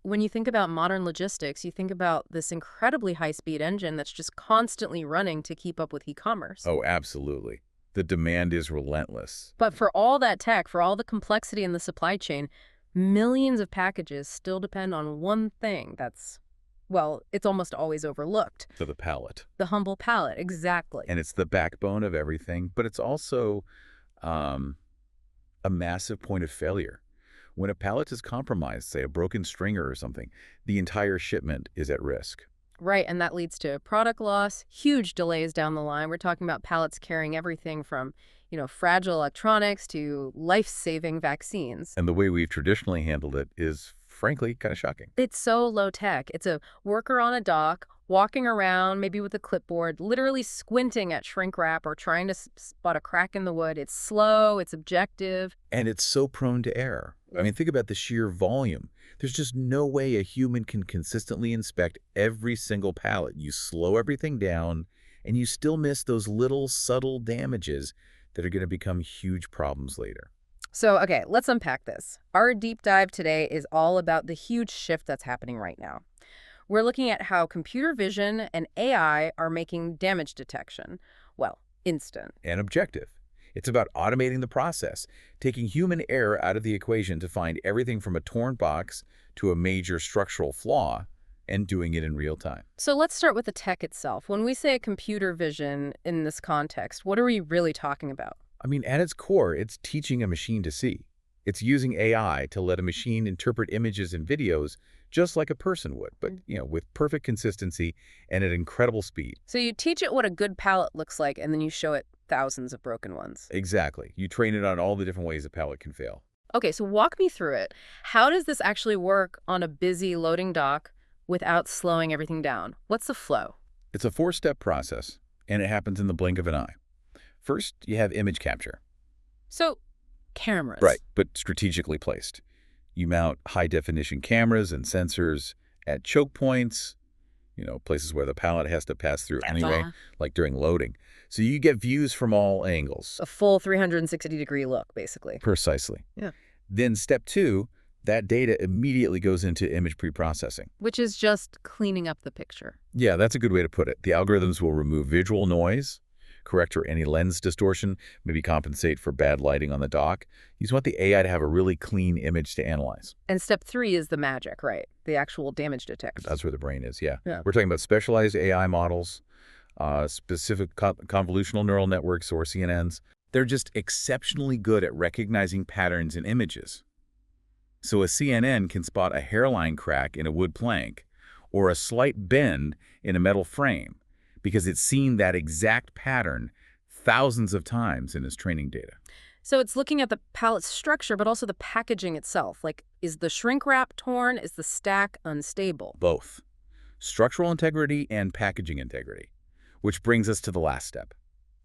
When you think about modern logistics, you think about this incredibly high-speed engine that's just constantly running to keep up with e-commerce. Oh, absolutely. The demand is relentless. But for all that tech, for all the complexity in the supply chain, millions of packages still depend on one thing that's, well, it's almost always overlooked. To the pallet. The humble pallet, exactly. And it's the backbone of everything, but it's also um, a massive point of failure. When a pallet is compromised, say a broken stringer or something, the entire shipment is at risk. Right, and that leads to product loss, huge delays down the line. We're talking about pallets carrying everything from, fragile electronics to life-saving vaccines. And the way we've traditionally handled it is, frankly, kind of shocking. It's so low tech. It's a worker on a dock, walking around, maybe with a clipboard, literally squinting at shrink wrap or trying to spot a crack in the wood. It's slow, it's objective. And it's so prone to error. I mean, think about the sheer volume. There's just no way a human can consistently inspect every single pallet. You slow everything down, and you still miss those little subtle damages that are going to become huge problems later. So, okay, let's unpack this. Our deep dive today is all about the huge shift that's happening right now. We're looking at how computer vision and AI are making damage detection, well, instant. And objective. It's about automating the process, taking human error out of the equation to find everything from a torn box to a major structural flaw, and doing it in real time. So let's start with the tech itself. When we say computer vision in this context, what are we really talking about? I mean, at its core, it's teaching a machine to see. It's using AI to let a machine interpret images and videos just like a person would, but, with perfect consistency and at incredible speed. So you teach it what a good palette looks like, and then you show it thousands of broken ones. Exactly. You train it on all the different ways a pallet can fail. Okay, so walk me through it. How does this actually work on a busy loading dock without slowing everything down? What's the flow? It's a four-step process, and it happens in the blink of an eye. First, you have image capture. So, cameras. Right, but strategically placed. You mount high-definition cameras and sensors at choke points, places where the pallet has to pass through anyway, like during loading. So you get views from all angles. A full 360-degree look, basically. Precisely. Yeah. Then step 2, that data immediately goes into image preprocessing. Which is just cleaning up the picture. Yeah, that's a good way to put it. The algorithms will remove visual noise, correct for any lens distortion, maybe compensate for bad lighting on the dock. You just want the AI to have a really clean image to analyze. And step 3 is the magic, right? The actual damage detection. That's where the brain is, yeah. Yeah. We're talking about specialized AI models, specific convolutional neural networks, or CNNs. They're just exceptionally good at recognizing patterns in images. So a CNN can spot a hairline crack in a wood plank or a slight bend in a metal frame because it's seen that exact pattern thousands of times in its training data. So it's looking at the pallet's structure, but also the packaging itself. Like, is the shrink wrap torn? Is the stack unstable? Both. Structural integrity and packaging integrity. Which brings us to the last step.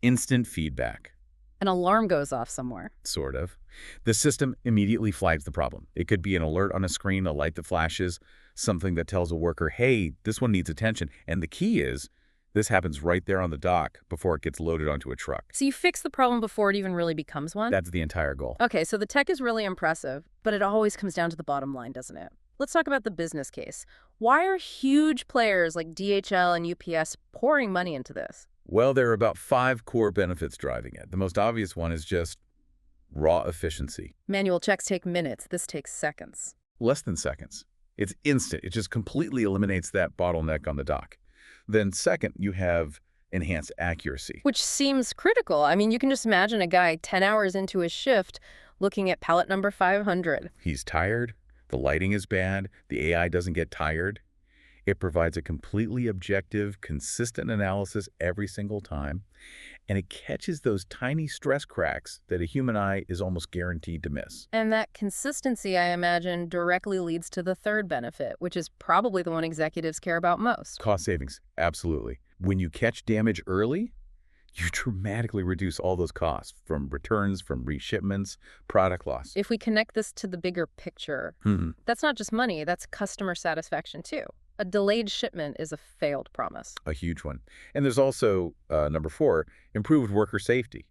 Instant feedback. An alarm goes off somewhere. Sort of. The system immediately flags the problem. It could be an alert on a screen, a light that flashes, something that tells a worker, hey, this one needs attention. And the key is, this happens right there on the dock before it gets loaded onto a truck. So you fix the problem before it even really becomes one? That's the entire goal. Okay, so the tech is really impressive, but it always comes down to the bottom line, doesn't it? Let's talk about the business case. Why are huge players like DHL and UPS pouring money into this? Well, there are about 5 core benefits driving it. The most obvious one is just raw efficiency. Manual checks take minutes. This takes seconds. Less than seconds. It's instant. It just completely eliminates that bottleneck on the dock. Then second, you have enhanced accuracy. Which seems critical. I mean, you can just imagine a guy 10 hours into his shift looking at pallet number 500. He's tired. The lighting is bad. The AI doesn't get tired. It provides a completely objective, consistent analysis every single time, and it catches those tiny stress cracks that a human eye is almost guaranteed to miss. And that consistency, I imagine, directly leads to the third benefit, which is probably the one executives care about most. Cost savings, absolutely. When you catch damage early, you dramatically reduce all those costs from returns, from reshipments, product loss. If we connect this to the bigger picture, that's not just money, that's customer satisfaction too. A delayed shipment is a failed promise. A huge one. And there's also, number 4, improved worker safety.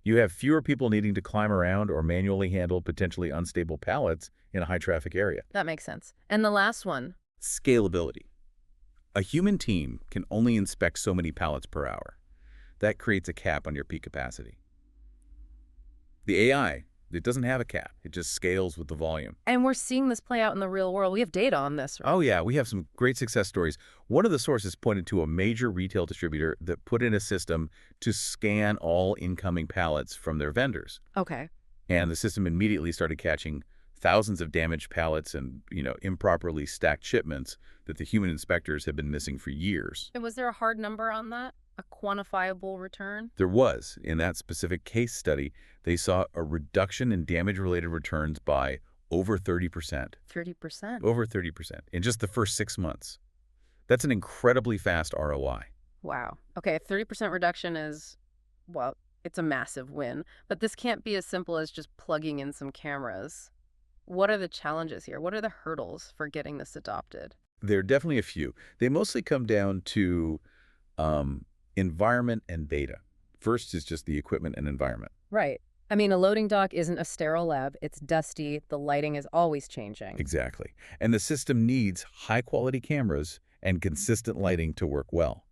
You have fewer people needing to climb around or manually handle potentially unstable pallets in a high-traffic area. That makes sense. And the last one. Scalability. A human team can only inspect so many pallets per hour. That creates a cap on your peak capacity. The AI, it doesn't have a cap. It just scales with the volume. And we're seeing this play out in the real world. We have data on this, right? Oh, yeah, we have some great success stories. One of the sources pointed to a major retail distributor that put in a system to scan all incoming pallets from their vendors. Okay. And the system immediately started catching thousands of damaged pallets and, improperly stacked shipments that the human inspectors had been missing for years. And was there a hard number on that? A quantifiable return? There was. In that specific case study, they saw a reduction in damage-related returns by over 30%. 30%? Over 30% in just the first 6 months. That's an incredibly fast ROI. Wow. Okay, a 30% reduction is, well, it's a massive win. But this can't be as simple as just plugging in some cameras. What are the challenges here? What are the hurdles for getting this adopted? There are definitely a few. They mostly come down to environment and data. First is just the equipment and environment. Right. I mean, a loading dock isn't a sterile lab. It's dusty. The lighting is always changing. Exactly. And the system needs high-quality cameras and consistent lighting to work well.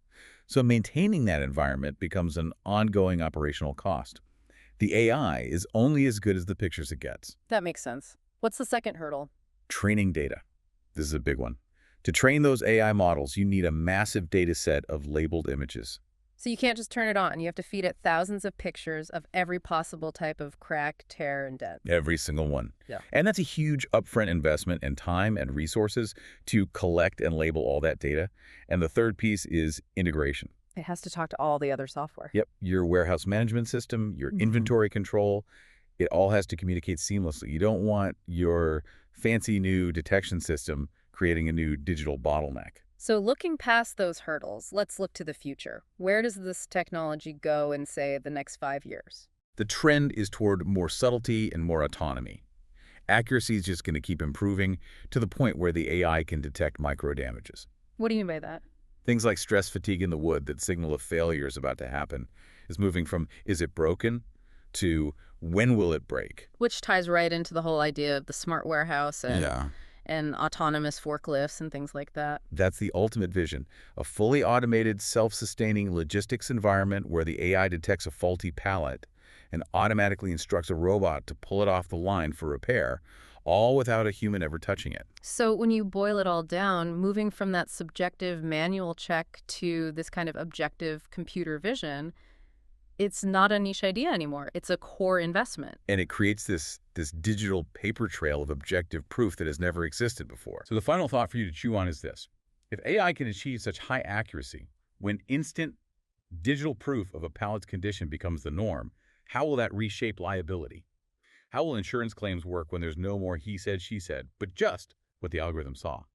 So maintaining that environment becomes an ongoing operational cost. The AI is only as good as the pictures it gets. That makes sense. What's the second hurdle? Training data. This is a big one. To train those AI models, you need a massive data set of labeled images. So you can't just turn it on. You have to feed it thousands of pictures of every possible type of crack, tear, and dent. Every single one. Yeah. And that's a huge upfront investment in time and resources to collect and label all that data. And the third piece is integration. It has to talk to all the other software. Yep. Your warehouse management system, your inventory control, it all has to communicate seamlessly. You don't want your fancy new detection system creating a new digital bottleneck. So looking past those hurdles, let's look to the future. Where does this technology go in, say, the next 5 years? The trend is toward more subtlety and more autonomy. Accuracy is just going to keep improving to the point where the AI can detect micro damages. What do you mean by that? Things like stress fatigue in the wood that signal a failure is about to happen is moving from is it broken to when will it break? Which ties right into the whole idea of the smart warehouse and Yeah. and autonomous forklifts and things like that. That's the ultimate vision, a fully automated, self-sustaining logistics environment where the AI detects a faulty pallet and automatically instructs a robot to pull it off the line for repair, all without a human ever touching it. So when you boil it all down, moving from that subjective manual check to this kind of objective computer vision, it's not a niche idea anymore. It's a core investment. And it creates this digital paper trail of objective proof that has never existed before. So the final thought for you to chew on is this. If AI can achieve such high accuracy, when instant digital proof of a pallet's condition becomes the norm, how will that reshape liability? How will insurance claims work when there's no more he said, she said, but just what the algorithm saw?